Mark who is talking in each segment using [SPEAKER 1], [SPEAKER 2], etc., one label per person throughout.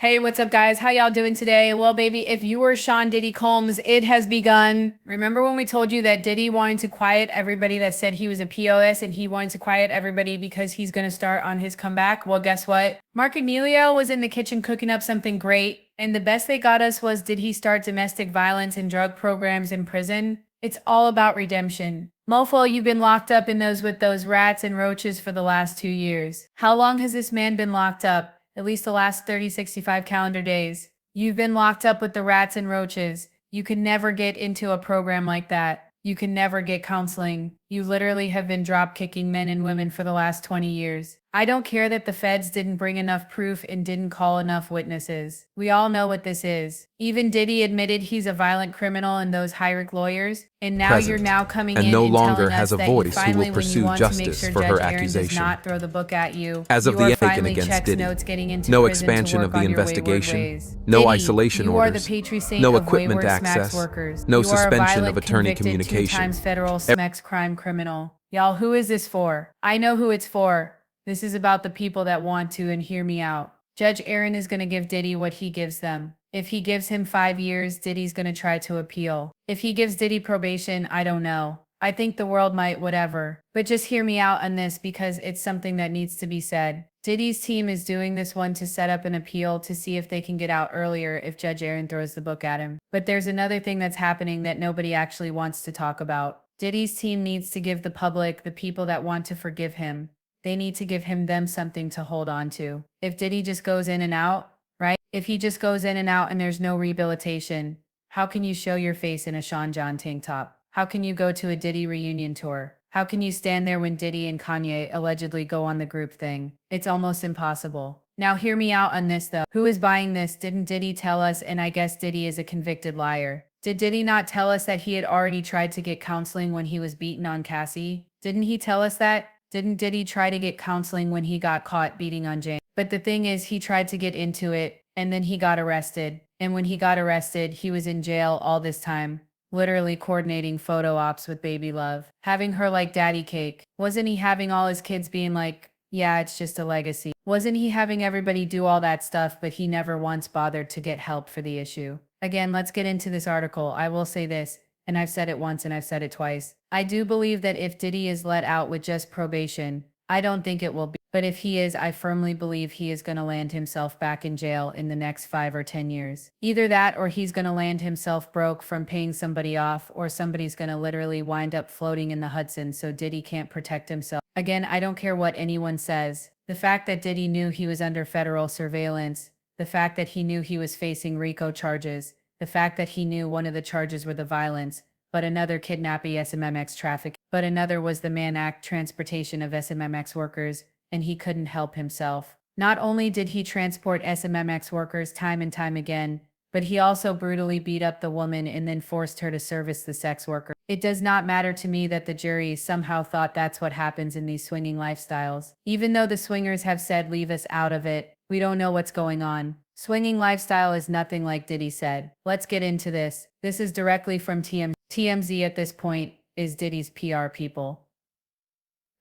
[SPEAKER 1] Hey, what's up, guys? How y'all doing today? Well, baby, if you were Sean Diddy Combs, it has begun. Remember when we told you that Diddy wanted to quiet everybody that said he was a POS and he wanted to quiet everybody because he's going to start on his comeback? Well, guess what? Mark Agnello was in the kitchen cooking up something great. And the best they got us was, did he start domestic violence and drug programs in prison? It's all about redemption. Mofo, you've been locked up in those with those rats and roaches for the last 2 years. How long has this man been locked up? At least the last 30, 65 calendar days. You've been locked up with the rats and roaches. You can never get into a program like that. You can never get counseling. You literally have been drop kicking men and women for the last 20 years. I don't care that the feds didn't bring enough proof and didn't call enough witnesses. We all know what this is. Even Diddy admitted he's a violent criminal and those Hyrek lawyers. And now you're
[SPEAKER 2] Present,
[SPEAKER 1] coming
[SPEAKER 2] and
[SPEAKER 1] in
[SPEAKER 2] no
[SPEAKER 1] and
[SPEAKER 2] longer
[SPEAKER 1] telling
[SPEAKER 2] has
[SPEAKER 1] us
[SPEAKER 2] a
[SPEAKER 1] that you
[SPEAKER 2] voice who
[SPEAKER 1] finally,
[SPEAKER 2] will
[SPEAKER 1] when you
[SPEAKER 2] pursue
[SPEAKER 1] want to make
[SPEAKER 2] justice
[SPEAKER 1] sure
[SPEAKER 2] for
[SPEAKER 1] Judge
[SPEAKER 2] her
[SPEAKER 1] Aaron does
[SPEAKER 2] accusation.
[SPEAKER 1] not throw the book at you.
[SPEAKER 2] As of
[SPEAKER 1] You
[SPEAKER 2] the
[SPEAKER 1] are
[SPEAKER 2] indictment
[SPEAKER 1] finally
[SPEAKER 2] against
[SPEAKER 1] checks
[SPEAKER 2] Diddy,
[SPEAKER 1] notes getting into
[SPEAKER 2] no
[SPEAKER 1] prison to
[SPEAKER 2] expansion
[SPEAKER 1] work
[SPEAKER 2] of the
[SPEAKER 1] on your wayward
[SPEAKER 2] investigation,
[SPEAKER 1] ways.
[SPEAKER 2] no
[SPEAKER 1] Diddy,
[SPEAKER 2] isolation
[SPEAKER 1] you
[SPEAKER 2] orders,
[SPEAKER 1] are the patron saint
[SPEAKER 2] no
[SPEAKER 1] of
[SPEAKER 2] equipment
[SPEAKER 1] wayward smacks
[SPEAKER 2] access,
[SPEAKER 1] workers.
[SPEAKER 2] no
[SPEAKER 1] You are a
[SPEAKER 2] suspension
[SPEAKER 1] violent,
[SPEAKER 2] of attorney
[SPEAKER 1] convicted,
[SPEAKER 2] communication.
[SPEAKER 1] 2 times federal smex crime criminal. Y'all, who is this for? I know who it's for. This is about the people that want to, and hear me out. Judge Aaron is going to give Diddy what he gives them. If he gives him 5 years, Diddy's going to try to appeal. If he gives Diddy probation, I don't know. I think the world might, whatever. But just hear me out on this because it's something that needs to be said. Diddy's team is doing this one to set up an appeal to see if they can get out earlier if Judge Aaron throws the book at him. But there's another thing that's happening that nobody actually wants to talk about. Diddy's team needs to give the public, the people that want to forgive him, they need to give them something to hold on to. If Diddy just goes in and out, right? If he just goes in and out and there's no rehabilitation, how can you show your face in a Sean John tank top? How can you go to a Diddy reunion tour? How can you stand there when Diddy and Kanye allegedly go on the group thing? It's almost impossible. Now hear me out on this though. Who is buying this? Didn't Diddy tell us? And I guess Diddy is a convicted liar. Did Diddy not tell us that he had already tried to get counseling when he was beaten on Cassie? Didn't he tell us that? Didn't Diddy try to get counseling when he got caught beating on Jane? But the thing is, he tried to get into it, and then he got arrested. And when he got arrested, he was in jail all this time, literally coordinating photo ops with Baby Love, having her like daddy cake. Wasn't he having all his kids being like, yeah, it's just a legacy? Wasn't he having everybody do all that stuff, but he never once bothered to get help for the issue? Again, let's get into this article. I will say this, and I've said it once and I've said it twice. I do believe that if Diddy is let out with just probation, I don't think it will be. But if he is, I firmly believe he is going to land himself back in jail in the next 5 or 10 years. Either that or he's going to land himself broke from paying somebody off, or somebody's going to literally wind up floating in the Hudson so Diddy can't protect himself. Again, I don't care what anyone says. The fact that Diddy knew he was under federal surveillance, the fact that he knew he was facing RICO charges, the fact that he knew one of the charges were the violence, but another kidnapping SMMX traffic, but another was the Mann Act transportation of SMMX workers, and he couldn't help himself. Not only did he transport SMMX workers time and time again, but he also brutally beat up the woman and then forced her to service the sex worker. It does not matter to me that the jury somehow thought that's what happens in these swinging lifestyles. Even though the swingers have said leave us out of it, we don't know what's going on. Swinging lifestyle is nothing like Diddy said. Let's get into this. This is directly from TMZ at this point is Diddy's PR people.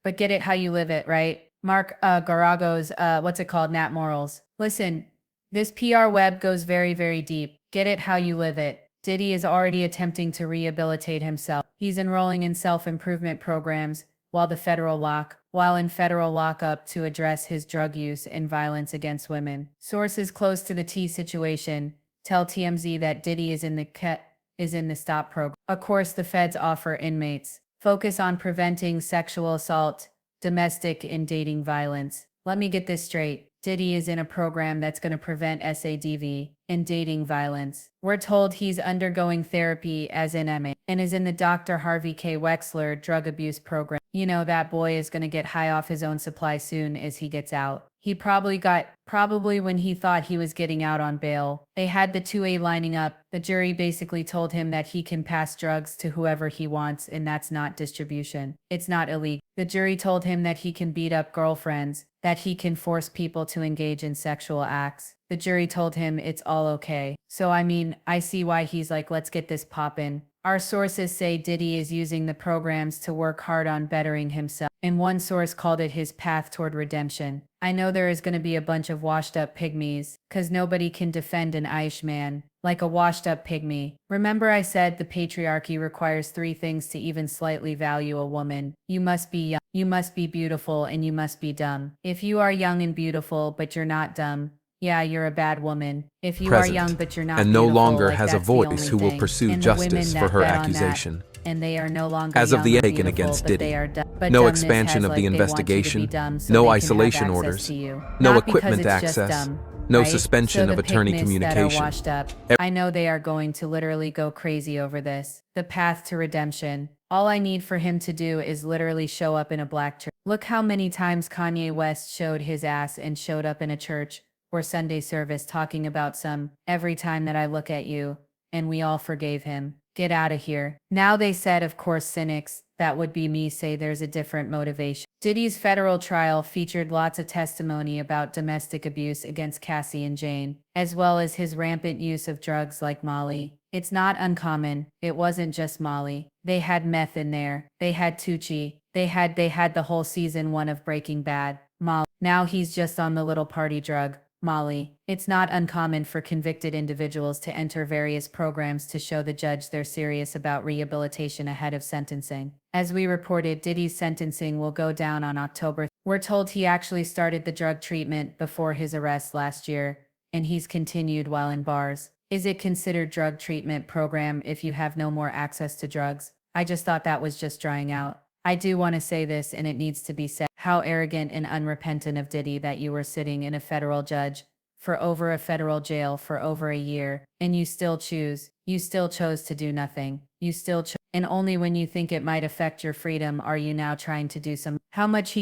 [SPEAKER 1] But get it how you live it, right? Mark Garago's, what's it called? Nat Morals. Listen, this PR web goes very, very deep. Get it how you live it. Diddy is already attempting to rehabilitate himself. He's enrolling in self-improvement programs while in federal lockup to address his drug use and violence against women. Sources close to the T situation tell TMZ that Diddy is in the stop program. Of course, the feds offer inmates focus on preventing sexual assault, domestic and dating violence. Let me get this straight. Diddy is in a program that's going to prevent SADV and dating violence. We're told he's undergoing therapy as an MA and is in the Dr. Harvey K. Wexler drug abuse program. You know, that boy is going to get high off his own supply soon as he gets out. He probably when he thought he was getting out on bail. They had the 2A lining up. The jury basically told him that he can pass drugs to whoever he wants, and that's not distribution. It's not illegal. The jury told him that he can beat up girlfriends, that he can force people to engage in sexual acts. The jury told him it's all okay. So I mean, I see why he's like, let's get this poppin'. Our sources say Diddy is using the programs to work hard on bettering himself, and one source called it his path toward redemption. I know there is going to be a bunch of washed up pygmies, cause nobody can defend an Irish man like a washed up pygmy. Remember I said the patriarchy requires three things to even slightly value a woman. You must be young, you must be beautiful, and you must be dumb. If you are young and beautiful but you're not dumb, yeah, you're a bad woman. If you are young but you're not
[SPEAKER 2] and no
[SPEAKER 1] beautiful,
[SPEAKER 2] longer
[SPEAKER 1] like
[SPEAKER 2] has a
[SPEAKER 1] that's the
[SPEAKER 2] voice
[SPEAKER 1] only
[SPEAKER 2] who will
[SPEAKER 1] thing.
[SPEAKER 2] pursue
[SPEAKER 1] And the
[SPEAKER 2] justice
[SPEAKER 1] women
[SPEAKER 2] for
[SPEAKER 1] that
[SPEAKER 2] her
[SPEAKER 1] bet on
[SPEAKER 2] accusation.
[SPEAKER 1] that, and they are no longer
[SPEAKER 2] As of
[SPEAKER 1] young
[SPEAKER 2] the
[SPEAKER 1] and
[SPEAKER 2] Aiken
[SPEAKER 1] beautiful,
[SPEAKER 2] against
[SPEAKER 1] but they
[SPEAKER 2] Diddy,
[SPEAKER 1] are dumb. But
[SPEAKER 2] no
[SPEAKER 1] dumbness
[SPEAKER 2] expansion
[SPEAKER 1] has,
[SPEAKER 2] of
[SPEAKER 1] like,
[SPEAKER 2] the
[SPEAKER 1] they want you to be
[SPEAKER 2] investigation,
[SPEAKER 1] dumb so
[SPEAKER 2] no
[SPEAKER 1] they can have
[SPEAKER 2] isolation
[SPEAKER 1] access
[SPEAKER 2] orders,
[SPEAKER 1] to you.
[SPEAKER 2] no
[SPEAKER 1] Not because
[SPEAKER 2] equipment
[SPEAKER 1] it's just
[SPEAKER 2] access,
[SPEAKER 1] dumb,
[SPEAKER 2] no
[SPEAKER 1] right?
[SPEAKER 2] suspension
[SPEAKER 1] So
[SPEAKER 2] of
[SPEAKER 1] the
[SPEAKER 2] attorney
[SPEAKER 1] pygmies that are
[SPEAKER 2] communication.
[SPEAKER 1] washed up, I know they are going to literally go crazy over this. The path to redemption. All I need for him to do is literally show up in a black church. Look how many times Kanye West showed his ass and showed up in a church or Sunday service talking about some every time that I look at you, and we all forgave him. Get out of here. Now they said, of course, cynics, that would be me, say there's a different motivation. Diddy's federal trial featured lots of testimony about domestic abuse against Cassie and Jane, as well as his rampant use of drugs like Molly. It's not uncommon. It wasn't just Molly. They had meth in there. They had Tucci. They had the whole season 1 of Breaking Bad. Molly. Now he's just on the little party drug, Molly. It's not uncommon for convicted individuals to enter various programs to show the judge they're serious about rehabilitation ahead of sentencing. As we reported, Diddy's sentencing will go down on October. We're told he actually started the drug treatment before his arrest last year, and he's continued while in bars. Is it considered drug treatment program if you have no more access to drugs? I just thought that was just drying out. I do want to say this, and it needs to be said. How arrogant and unrepentant of Diddy that you were sitting in a federal judge for over a federal jail for over a year, and you still chose to do nothing. And only when you think it might affect your freedom are you now trying to do some. How much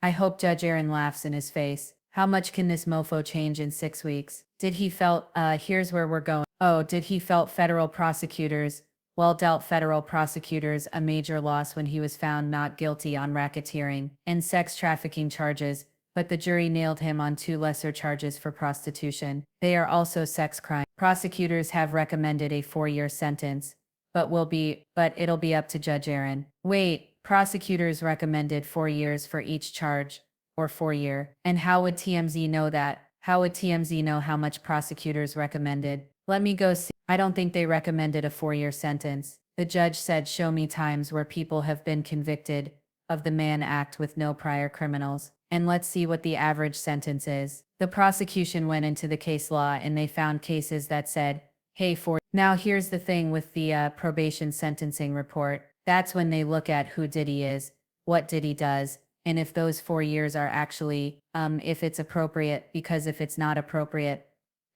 [SPEAKER 1] I hope Judge Aaron laughs in his face. How much can this mofo change in 6 weeks? Did he felt, here's where we're going. Oh, did he felt federal prosecutors? Well, dealt federal prosecutors a major loss when he was found not guilty on racketeering and sex trafficking charges, but the jury nailed him on 2 lesser charges for prostitution. They are also sex crimes. Prosecutors have recommended a 4-year sentence, but it'll be up to Judge Aaron. Wait, prosecutors recommended 4 years for each charge, or 4-year. And how would TMZ know that? How would TMZ know how much prosecutors recommended? Let me go see. I don't think they recommended a 4-year sentence. The judge said, show me times where people have been convicted of the Mann Act with no prior criminals, and let's see what the average sentence is. The prosecution went into the case law and they found cases that said, hey, 4. Now here's the thing with the probation sentencing report. That's when they look at who Diddy is, what Diddy does, and if those 4 years are actually, if it's appropriate, because if it's not appropriate,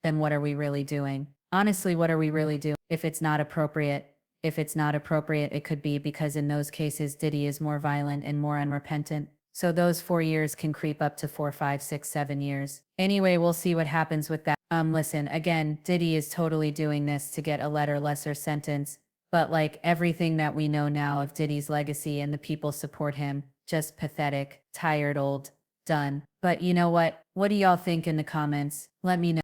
[SPEAKER 1] then what are we really doing? Honestly, what are we really doing? If it's not appropriate, it could be because in those cases, Diddy is more violent and more unrepentant. So those 4 years can creep up to 4, 5, 6, 7 years. Anyway, we'll see what happens with that. Listen, again, Diddy is totally doing this to get a lesser sentence. But like everything that we know now of Diddy's legacy and the people support him, just pathetic, tired, old, done. But you know what? What do y'all think in the comments? Let me know.